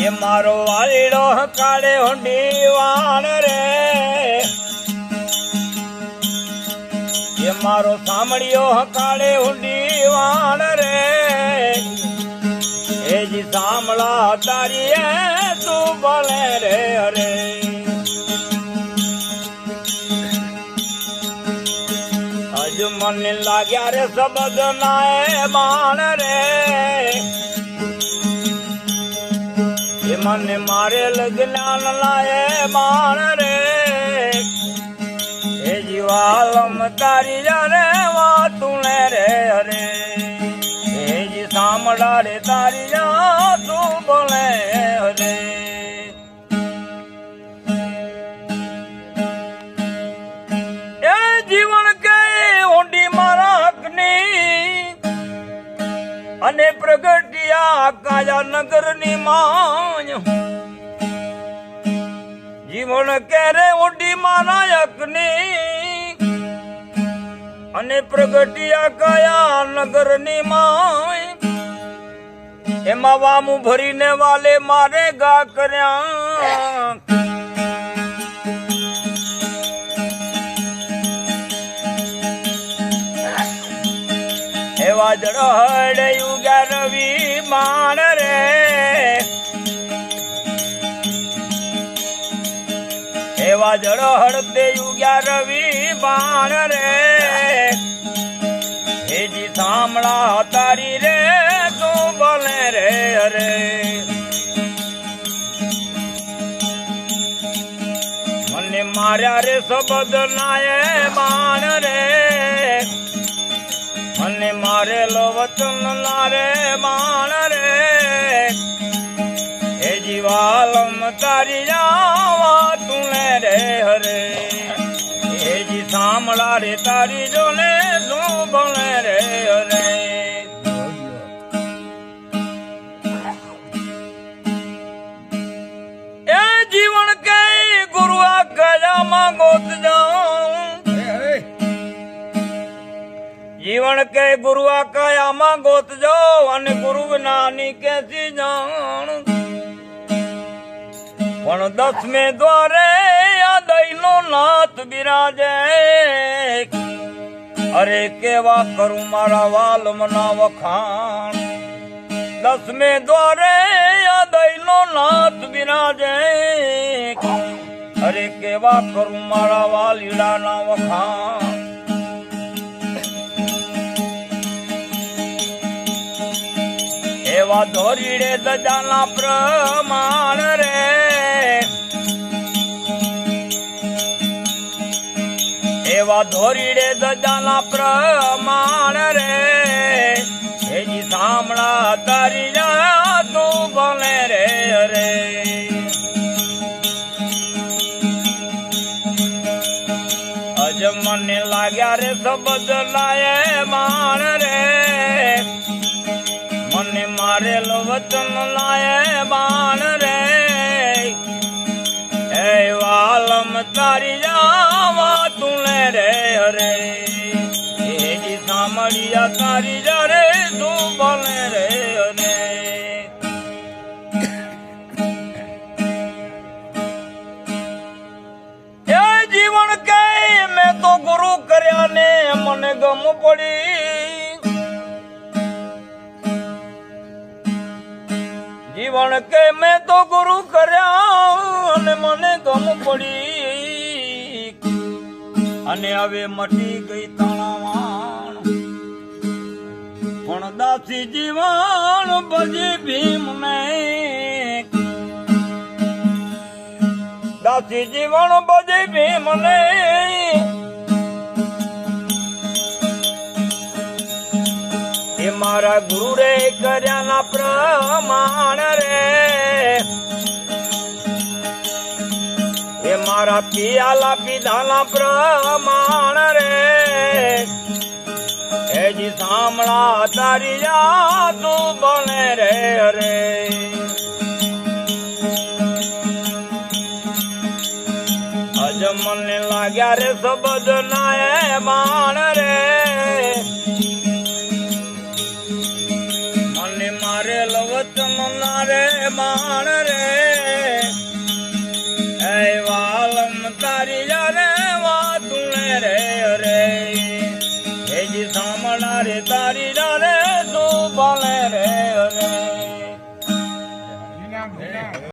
ये मारो वालीड़ो काले हुंडी वाण रे ये मारो सामड़ियो काले हुंडी वाण रे ए जी सामला तारी है तू बोले रे अरे अज मन लाग्या रे सबद नाए बाण रे ये मन मारे लगनान लाए बाण रे ए जीवालम तारी रे वा तूने रे अरे ए जी सामड़ा रे तारी जा तू बोले अरे अने प्रगटिया काया नगर नी मांग जीवन कह रे उडी मानायक नी अने प्रगटिया काया नगर नी मांग एमा वामू भरीने वाले मारेगा करया एवा जड़ो हड़े युगा रवि बाण रे एवा जड़ो हड़ते युगा रवि बाण रे हे जी सामड़ा तारी रे तू बोले रे अरे मने मार्या रे सबद नाये बाण रे मने मारे लो वचन लारे बाण रे हे जीवालम तारी जावा तूने रे हरे हे जी सामला रे तारी जोने तू बोले रे हरे ए जीवन के गुरु आज्ञा मांगोत जाऊं जीवन के गुरु आकाया मांगोत जो अन गुरु नानी कैसी जान पण 10वें द्वारे दैनो नाथ बिराजे अरे केवा करूं मारा वाल मना वखान 10वें द्वारे दैनो नाथ बिराजे अरे केवा करूं मारा वाल ईड़ा ना वखान एवा धोरीड़े दजाना प्रमाण रे एवा धोरीड़े दजाना प्रमाण रे हे जी सामड़ा तारी जा तू बोले रे अरे अज मन लाग्या रे सबद लाए मान रे मने मारे लो वचन लाए बाण रे ए वालम तारी जावा तूने रे हरे ए जी सामड़िया तारी जा रे तू बोले रे हरे ए जीवन के मैं तो गुरु करया ने मने गम पड़ी जीवन के मैं तो गुरु करया अने मने गम पड़ी अने हवे मटी गई तणावाण पण दासी जीवन बजे भीम में दासी जीवन बजे भीम ने मारा गुरु रे करना प्रमाण रे ये मारा पियाला पीधाना प्रमाण रे हे जी सामड़ा तारी जा तू बोले रे अरे अज मन लाग्या रे सबद नाए बाण रे मारे लवत વચન રે માણ રે એ વાલમ તારી જારે વાતું રે હરે હેજી સાંભળનારે તારી જારે